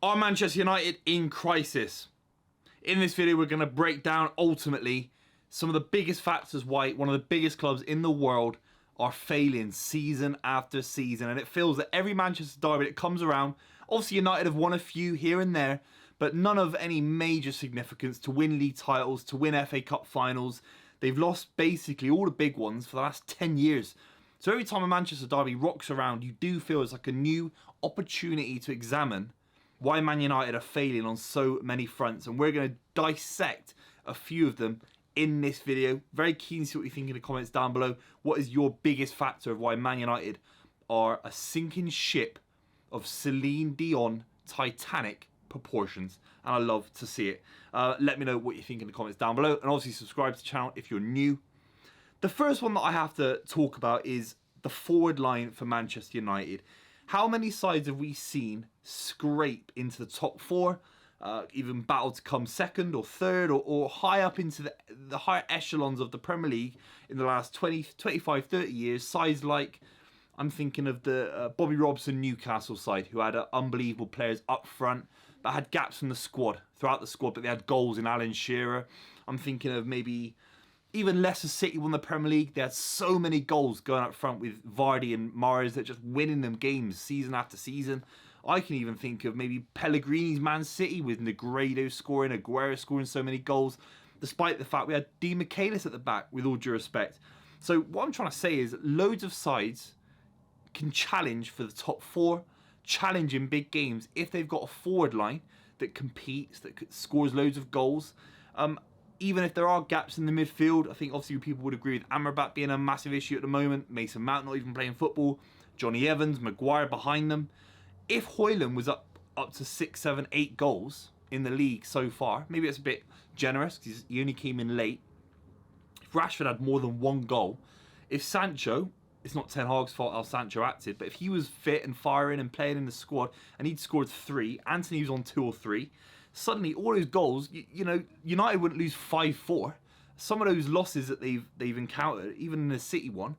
Are Manchester United in crisis? In this video, we're going to break down ultimately some of the biggest factors why one of the biggest clubs in the world are failing season after season. And it feels that every Manchester derby that comes around, obviously United have won a few here and there, but none of any major significance to win league titles, to win FA Cup finals. They've lost basically all the big ones for the last 10 years. So every time a Manchester derby rocks around, you do feel it's like a new opportunity to examine why Man United are failing on so many fronts, and we're going to dissect a few of them in this video. Very keen to see what you think in the comments down below. What is your biggest factor of why Man United are a sinking ship of Celine Dion Titanic proportions? And I love to see it. Let me know what you think in the comments down below, and obviously subscribe to the channel if you're new. The first one that I have to talk about is the forward line for Manchester United. How many sides have we seen scrape into the top four, even battle to come second or third or high up into the higher echelons of the Premier League in the last 20, 25, 30 years? Sides like, I'm thinking of the Bobby Robson Newcastle side, who had unbelievable players up front, but had gaps in the squad, throughout the squad, but they had goals in Alan Shearer. I'm thinking of maybe even Leicester City won the Premier League. They had so many goals going up front with Vardy and Mahrez that just winning them games season after season. I can even think of maybe Pellegrini's Man City with Negredo scoring, Aguero scoring so many goals, despite the fact we had Di Michaelis at the back, with all due respect. So what I'm trying to say is loads of sides can challenge for the top four, challenge in big games if they've got a forward line that competes, that scores loads of goals. Even if there are gaps in the midfield, I think obviously people would agree with Amrabat being a massive issue at the moment, Mason Mount not even playing football, Johnny Evans, Maguire behind them. If Højlund was up to 6, 7, 8 goals in the league so far, maybe it's a bit generous because he only came in late. If Rashford had more than 1 goal, if Sancho, it's not Ten Hag's fault how Sancho acted, but if he was fit and firing and playing in the squad and he'd scored 3, Anthony was on 2 or 3, suddenly all those goals, you know, United wouldn't lose 5-4. Some of those losses that they've encountered, even in the City one,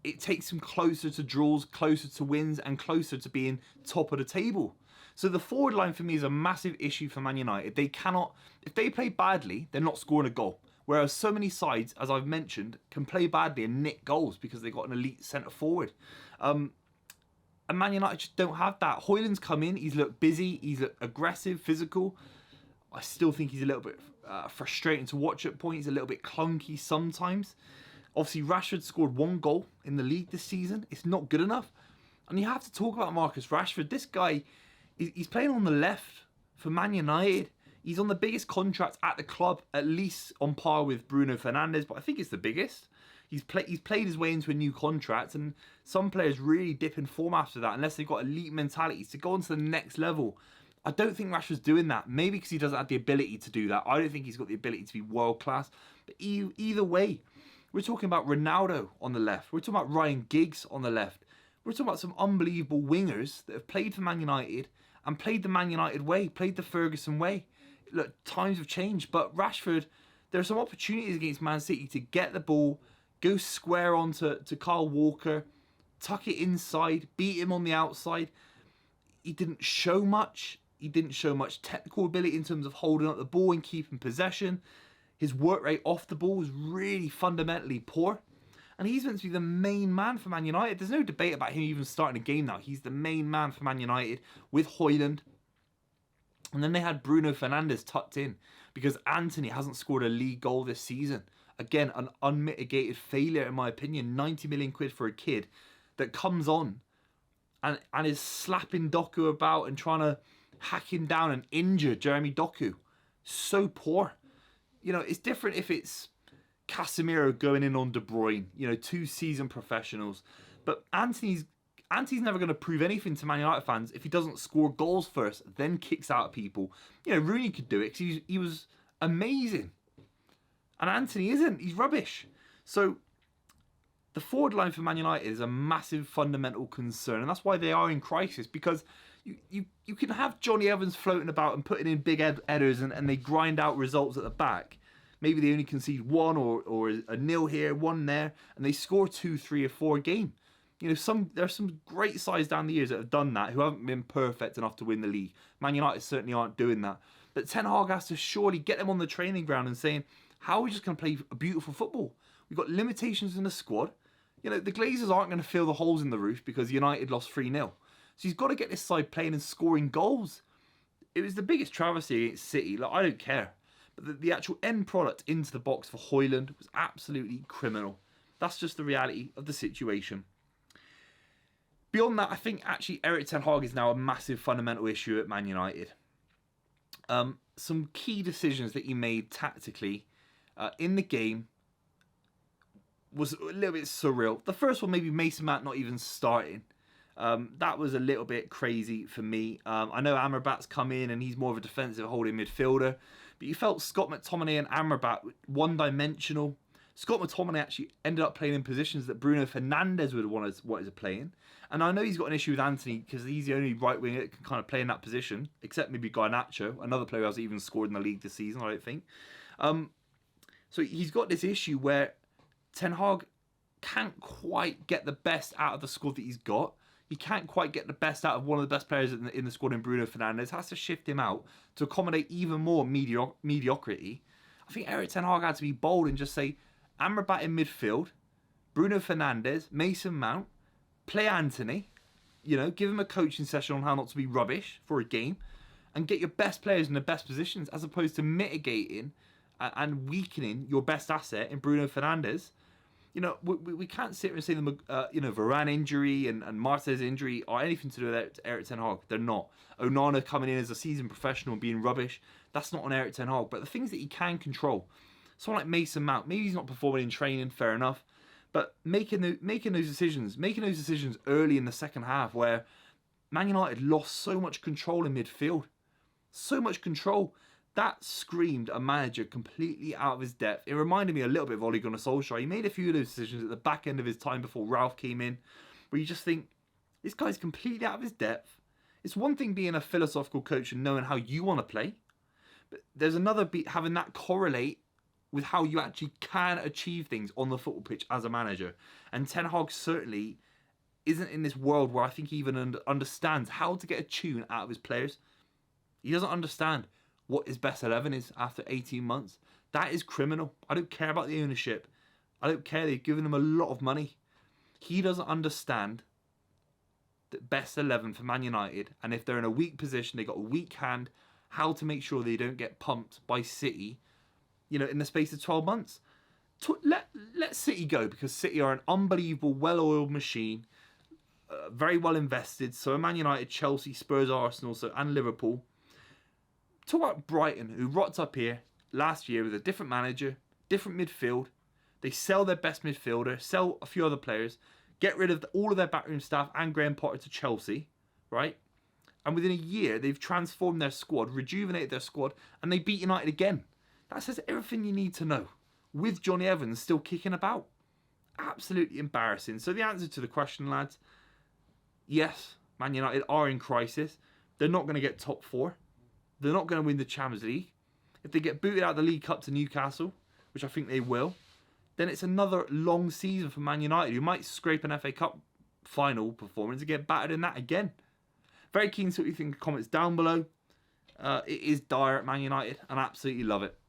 it takes them closer to draws, closer to wins, and closer to being top of the table. So the forward line for me is a massive issue for Man United. They cannot, if they play badly, they're not scoring a goal. Whereas so many sides, as I've mentioned, can play badly and nick goals because they've got an elite centre forward. And Man United just don't have that. Højlund's come in, he's looked busy, he's looked aggressive, physical. I still think he's a little bit frustrating to watch at points, a little bit clunky sometimes. Obviously, Rashford scored 1 goal in the league this season. It's not good enough. And you have to talk about Marcus Rashford. This guy, he's playing on the left for Man United. He's on the biggest contract at the club, at least on par with Bruno Fernandes, but I think it's the biggest. He's played his way into a new contract, and some players really dip in form after that unless they've got elite mentalities to go on to the next level. I don't think Rashford's doing that. Maybe because he doesn't have the ability to do that. I don't think he's got the ability to be world class. But either way, we're talking about Ronaldo on the left. We're talking about Ryan Giggs on the left. We're talking about some unbelievable wingers that have played for Man United and played the Man United way, played the Ferguson way. Look, times have changed, but Rashford, there are some opportunities against Man City to get the ball, go square on to Kyle Walker, tuck it inside, beat him on the outside. He didn't show much. He didn't show much technical ability in terms of holding up the ball and keeping possession. His work rate off the ball was really fundamentally poor. And he's meant to be the main man for Man United. There's no debate about him even starting a game now. He's the main man for Man United with Højlund. And then they had Bruno Fernandes tucked in because Anthony hasn't scored a league goal this season. Again, an unmitigated failure in my opinion. 90 million quid for a kid that comes on and is slapping Doku about and trying to hack him down and injure Jeremy Doku. So poor. You know, it's different if it's Casemiro going in on De Bruyne, you know, 2 seasoned professionals. But Anthony's never going to prove anything to Man United fans if he doesn't score goals first, then kicks out at people. You know, Rooney could do it because he was amazing. And Anthony isn't. He's rubbish. So the forward line for Man United is a massive fundamental concern. And that's why they are in crisis. Because you can have Johnny Evans floating about and putting in big headers and they grind out results at the back. Maybe they only concede 1 or a nil here, 1 there. And they score 2, 3 or 4 a game. You know, there's some great sides down the years that have done that who haven't been perfect enough to win the league. Man United certainly aren't doing that. But Ten Hag has to surely get them on the training ground and saying, how are we just going to play a beautiful football? We've got limitations in the squad. You know, the Glazers aren't going to fill the holes in the roof because United lost 3-0. So he's got to get this side playing and scoring goals. It was the biggest travesty against City. Like, I don't care. But the actual end product into the box for Højlund was absolutely criminal. That's just the reality of the situation. Beyond that, I think actually Erik Ten Hag is now a massive fundamental issue at Man United. Some key decisions that he made tactically in the game was a little bit surreal. The first one, maybe Mason Mount not even starting. That was a little bit crazy for me. I know Amrabat's come in and he's more of a defensive holding midfielder, but you felt Scott McTominay and Amrabat one-dimensional. Scott McTominay actually ended up playing in positions that Bruno Fernandes would want to play in. And I know he's got an issue with Anthony because he's the only right winger that can kind of play in that position, except maybe Garnacho, another player who hasn't even scored in the league this season, I don't think. So he's got this issue where Ten Hag can't quite get the best out of the squad that he's got. He can't quite get the best out of one of the best players in the squad in Bruno Fernandes. Has to shift him out to accommodate even more mediocrity. I think Erik Ten Hag had to be bold and just say, Amrabat in midfield, Bruno Fernandes, Mason Mount, play Anthony, you know, give him a coaching session on how not to be rubbish for a game, and get your best players in the best positions, as opposed to mitigating and weakening your best asset in Bruno Fernandes. You know, we can't sit here and say Varane injury and Martez injury are anything to do with Erik Ten Hag. They're not. Onana coming in as a seasoned professional and being rubbish, that's not on Erik Ten Hag. But the things that he can control, someone like Mason Mount, maybe he's not performing in training, fair enough, but making those decisions early in the second half where Man United lost so much control in midfield, so much control. That screamed a manager completely out of his depth. It reminded me a little bit of Ole Gunnar Solskjaer. He made a few of those decisions at the back end of his time before Ralph came in, where you just think, this guy's completely out of his depth. It's one thing being a philosophical coach and knowing how you want to play, but there's another having that correlate with how you actually can achieve things on the football pitch as a manager. And Ten Hag certainly isn't in this world where I think he even understands how to get a tune out of his players. He doesn't understand what his best 11 is after 18 months. That is criminal. I don't care about the ownership. I don't care. They've given him a lot of money. He doesn't understand the best 11 for Man United, and if they're in a weak position, they got a weak hand, how to make sure they don't get pumped by City, you know, in the space of 12 months. Let City go, because City are an unbelievable, well-oiled machine, very well invested. So are Man United, Chelsea, Spurs, Arsenal, and Liverpool. Talk about Brighton, who rocked up here last year with a different manager, different midfield. They sell their best midfielder, sell a few other players, get rid of all of their backroom staff and Graham Potter to Chelsea, right? And within a year, they've transformed their squad, rejuvenated their squad, and they beat United again. That says everything you need to know, with Johnny Evans still kicking about. Absolutely embarrassing. So the answer to the question, lads, yes, Man United are in crisis. They're not going to get top four. They're not going to win the Champions League. If they get booted out of the League Cup to Newcastle, which I think they will, then it's another long season for Man United, who might scrape an FA Cup final performance and get battered in that again. Very keen to see what you think in the comments down below. It is dire at Man United, and I absolutely love it.